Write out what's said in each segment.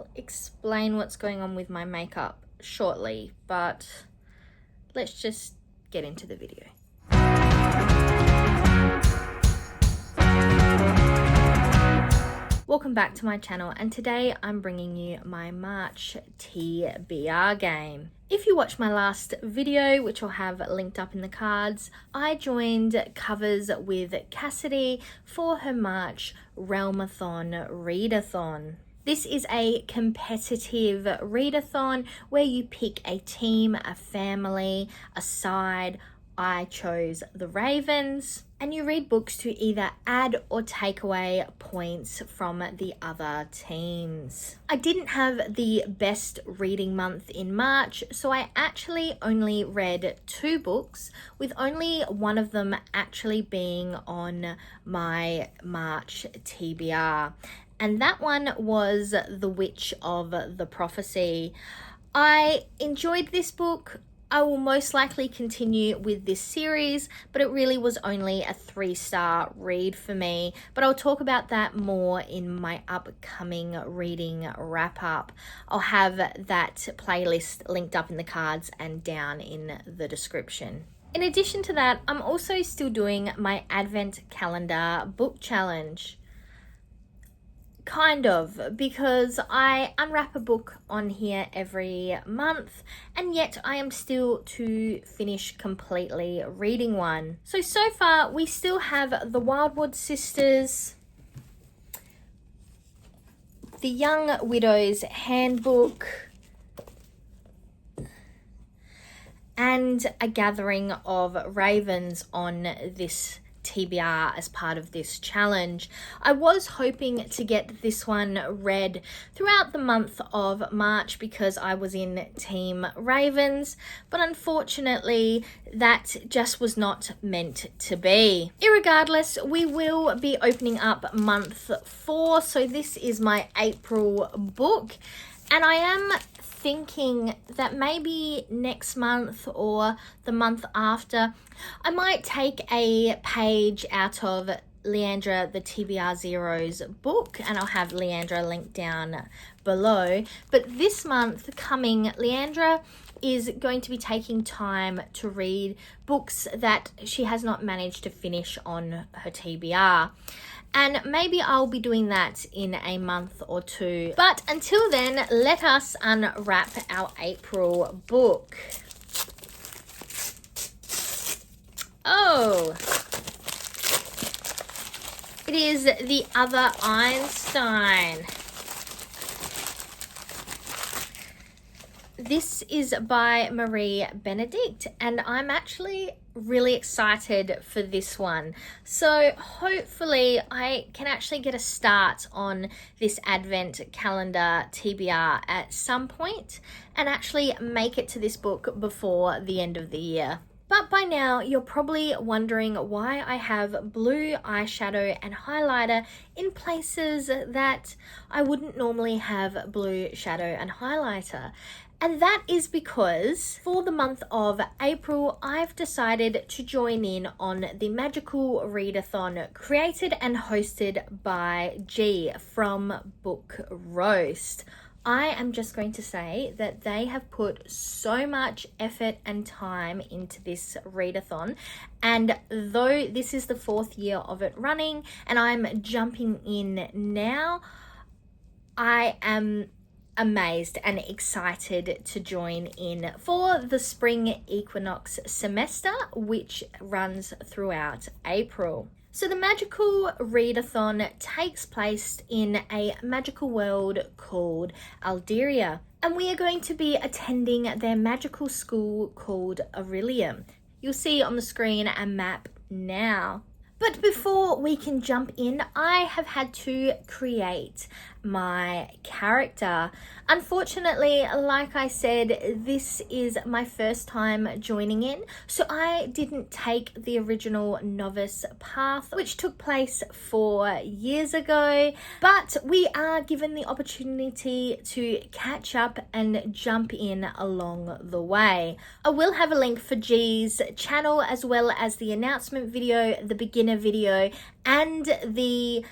I'll explain what's going on with my makeup shortly, but let's just get into the video. Welcome back to my channel, and today I'm bringing you my March TBR game. If you watched my last video, which I'll have linked up in the cards, I joined covers with Cassidy for her March Realmathon Readathon. This is a competitive readathon where you pick a team, a family, a side. I chose the Ravens, and you read books to either add or take away points from the other teams. I didn't have the best reading month in March, so I actually only read 2 books, with only one of them actually being on my March TBR. And that one was The Witch of the Prophecy. I enjoyed this book. I will most likely continue with this series, but it really was only a 3-star read for me. But I'll talk about that more in my upcoming reading wrap-up. I'll have that playlist linked up in the cards and down in the description. In addition to that, I'm also still doing my Advent Calendar book challenge. Kind of, because I unwrap a book on here every month, and yet I am still to finish completely reading one. So far we still have the Wildwood Sisters, the Young Widow's Handbook, and A Gathering of Ravens on this TBR as part of this challenge. I was hoping to get this one read throughout the month of March because I was in Team Ravens, but unfortunately that just was not meant to be. Irregardless, we will be opening up month 4, so this is my April book, and I am thinking that maybe next month or the month after, I might take a page out of Leandra the TBR Zero's book, and I'll have Leandra linked down below. But this month coming, Leandra is going to be taking time to read books that she has not managed to finish on her TBR. And maybe I'll be doing that in a month or 2. But until then, let us unwrap our April book. Oh, it is The Other Einstein. This is by Marie Benedict, and I'm actually really excited for this one. So hopefully I can actually get a start on this Advent Calendar TBR at some point and actually make it to this book before the end of the year. But by now, you're probably wondering why I have blue eyeshadow and highlighter in places that I wouldn't normally have blue shadow and highlighter. And that is because for the month of April, I've decided to join in on the Magical Readathon created and hosted by G from Book Roast. I am just going to say that they have put so much effort and time into this readathon, and though this is the 4th year of it running and I'm jumping in now, I am amazed and excited to join in for the Spring Equinox semester, which runs throughout April. So the Magical Readathon takes place in a magical world called Aeldia, and we are going to be attending their magical school called Orilium. You'll see on the screen a map now. But before we can jump in, I have had to create my character. Unfortunately, like I said, this is my first time joining in, so I didn't take the original novice path, which took place 4 years ago, but we are given the opportunity to catch up and jump in along the way. I will have a link for G's channel, as well as the announcement video, the beginner video, and the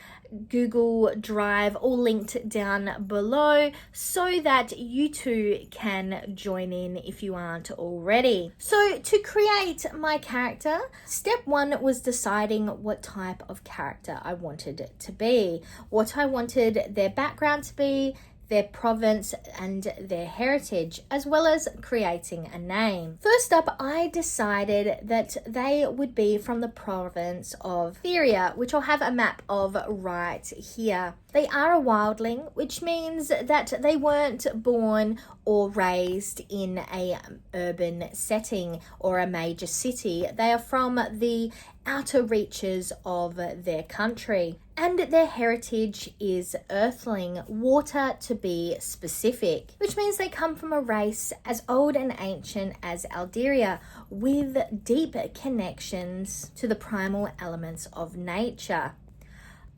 Google Drive, all linked down below, so that you too can join in if you aren't already. So to create my character, step one was deciding what type of character I wanted it to be, what I wanted their background to be, their province and their heritage, as well as creating a name. First up, I decided that they would be from the province of Theria, which I'll have a map of right here. They are a wildling, which means that they weren't born or raised in a urban setting or a major city. They are from the outer reaches of their country. And their heritage is earthling, water to be specific, which means they come from a race as old and ancient as Aeldia, with deep connections to the primal elements of nature.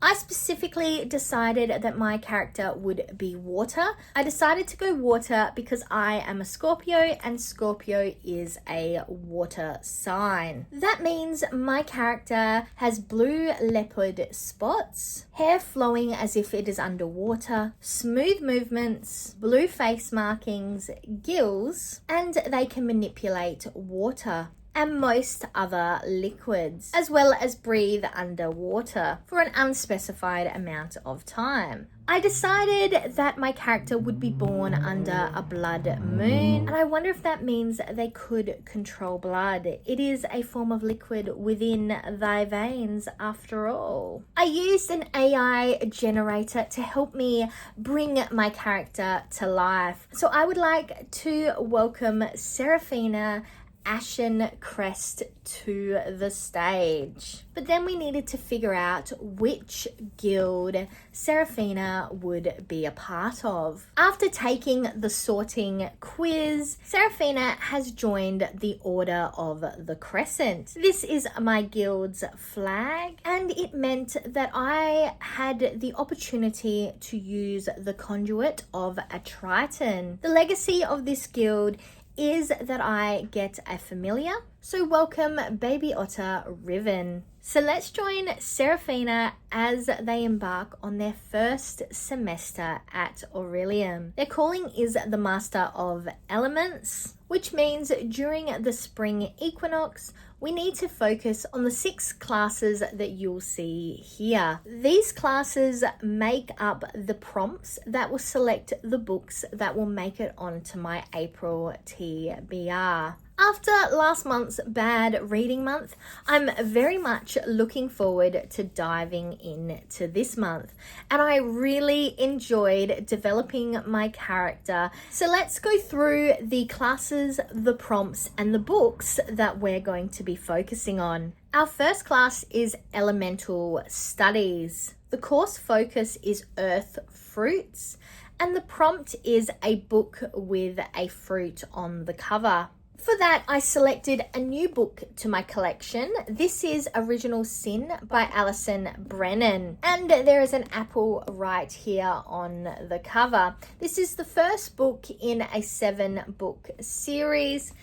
I specifically decided that my character would be water. I decided to go water because I am a Scorpio and Scorpio is a water sign. That means my character has blue leopard spots, hair flowing as if it is underwater, smooth movements, blue face markings, gills, and they can manipulate water and most other liquids, as well as breathe underwater for an unspecified amount of time. I decided that my character would be born under a blood moon, and I wonder if that means they could control blood. It is a form of liquid within thy veins after all. I used an AI generator to help me bring my character to life. So I would like to welcome Seraphina Ashencrest to the stage. But then we needed to figure out which guild Seraphina would be a part of. After taking the sorting quiz, Seraphina has joined the Order of the Crescent. This is my guild's flag, and it meant that I had the opportunity to use the conduit of a Triton. The legacy of this guild is that I get a familiar. So welcome Baby Otter Riven. So let's join Seraphina as they embark on their first semester at Orilium. Their calling is the Master of Elements, which means during the Spring Equinox, we need to focus on the 6 classes that you'll see here. These classes make up the prompts that will select the books that will make it onto my April TBR. After last month's bad reading month, I'm very much looking forward to diving into this month, and I really enjoyed developing my character. So let's go through the classes, the prompts, and the books that we're going to be focusing on. Our first class is Elemental Studies. The course focus is Earth Fruits, and the prompt is a book with a fruit on the cover. For that, I selected a new book to my collection. This is Original Sin by Alison Brennan. And there is an apple right here on the cover. This is the first book in a 7-book series.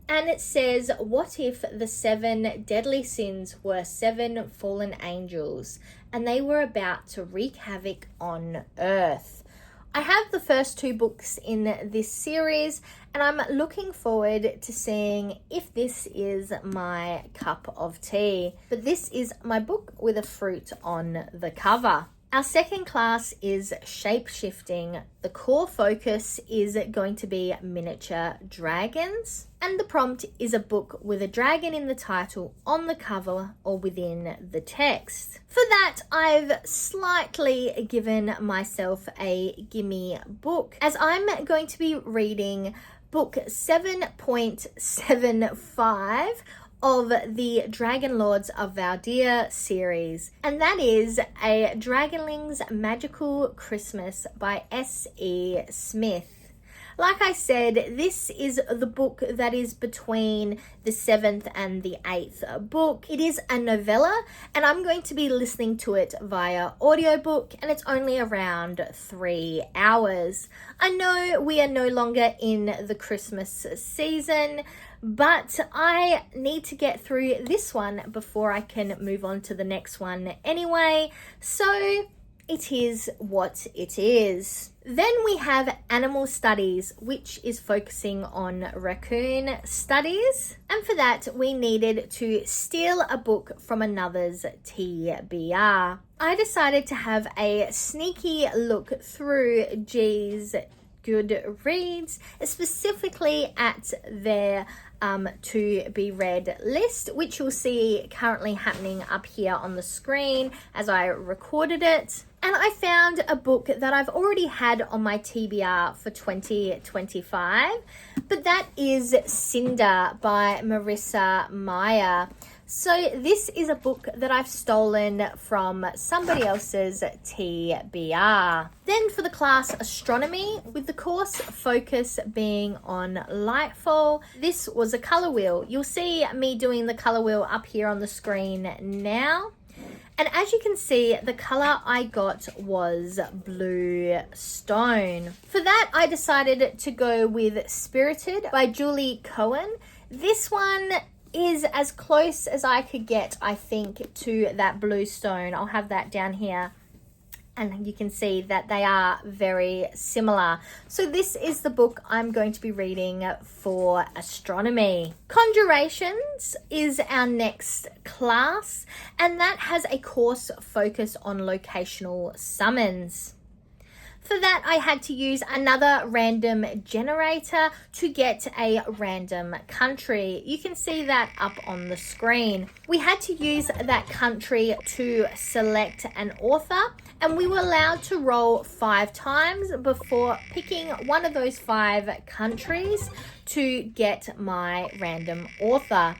And it says, what if the 7 deadly sins were 7 fallen angels and they were about to wreak havoc on Earth? I have the first 2 books in this series, and I'm looking forward to seeing if this is my cup of tea. But this is my book with a fruit on the cover. Our second class is Shape-Shifting. The core focus is going to be miniature dragons, and the prompt is a book with a dragon in the title, on the cover, or within the text. For that, I've slightly given myself a gimme book, as I'm going to be reading book 7.75 of the Dragon Lords of Aeldia series, and that is a Dragonling's Magical Christmas by S.E. Smith. Like I said, this is the book that is between the 7th and the 8th book. It is a novella, and I'm going to be listening to it via audiobook, and it's only around 3 hours. I know we are no longer in the Christmas season, but I need to get through this one before I can move on to the next one anyway. So it is what it is. Then we have Animal Studies, which is focusing on raccoon studies. And for that, we needed to steal a book from another's TBR. I decided to have a sneaky look through G's Goodreads, specifically at their to be read list, which you'll see currently happening up here on the screen as I recorded it. And I found a book that I've already had on my TBR for 2025, but that is Cinder by Marissa Meyer. So this is a book that I've stolen from somebody else's TBR. Then for the class Astronomy, with the course focus being on Lightfall, this was a colour wheel. You'll see me doing the colour wheel up here on the screen now. And as you can see, the colour I got was Blue Stone. For that, I decided to go with Spirited by Julie Cohen. This one is as close as I could get, I think, to that Blue Stone. I'll have that down here. And you can see that they are very similar. So this is the book I'm going to be reading for astronomy. Conjurations is our next class, and that has a course focus on locational summons. For that, I had to use another random generator to get a random country. You can see that up on the screen. We had to use that country to select an author, and we were allowed to roll 5 times before picking one of those 5 countries to get my random author.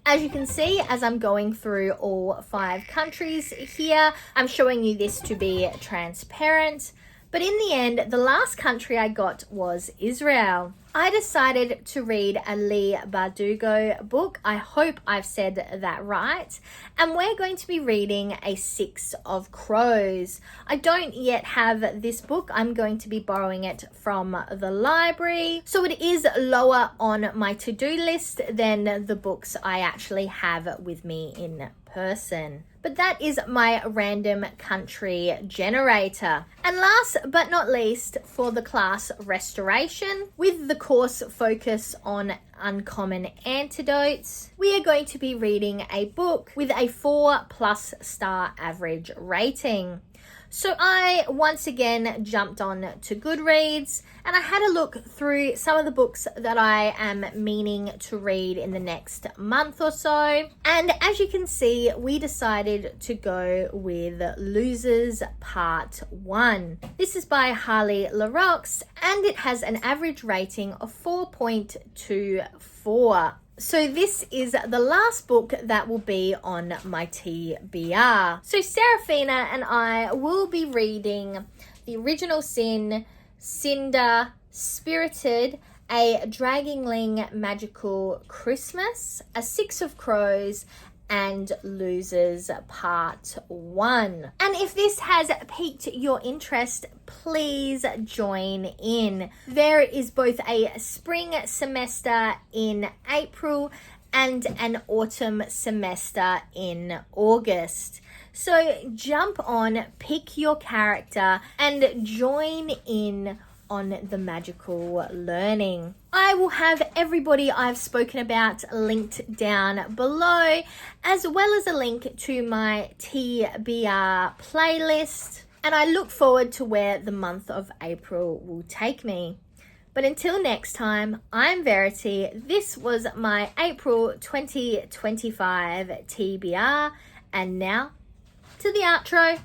As you can see, as I'm going through all 5 countries here, I'm showing you this to be transparent. But in the end, the last country I got was Israel. I decided to read a Lee Bardugo book. I hope I've said that right. And we're going to be reading A Six of Crows. I don't yet have this book. I'm going to be borrowing it from the library. So it is lower on my to-do list than the books I actually have with me in person. But that is my random country generator. And last but not least, for the class Restoration, with the course focus on uncommon antidotes, we are going to be reading a book with a 4+ star average rating. So I once again jumped on to Goodreads and I had a look through some of the books that I am meaning to read in the next month or so. And as you can see, we decided to go with Losers Part 1. This is by Harley LaRox and it has an average rating of 4.24. So this is the last book that will be on my TBR. So Seraphina and I will be reading The Original Sin, Cinder, Spirited, A Dragingling Magical Christmas, A Six of Crows, and Losers Part 1. And if this has piqued your interest, please join in. There is both a spring semester in April and an autumn semester in August. So jump on, pick your character, and join in on the magical learning. I will have everybody I've spoken about linked down below, as well as a link to my TBR playlist. And I look forward to where the month of April will take me. But until next time, I'm Verity. This was my April 2025 TBR. And now to the outro.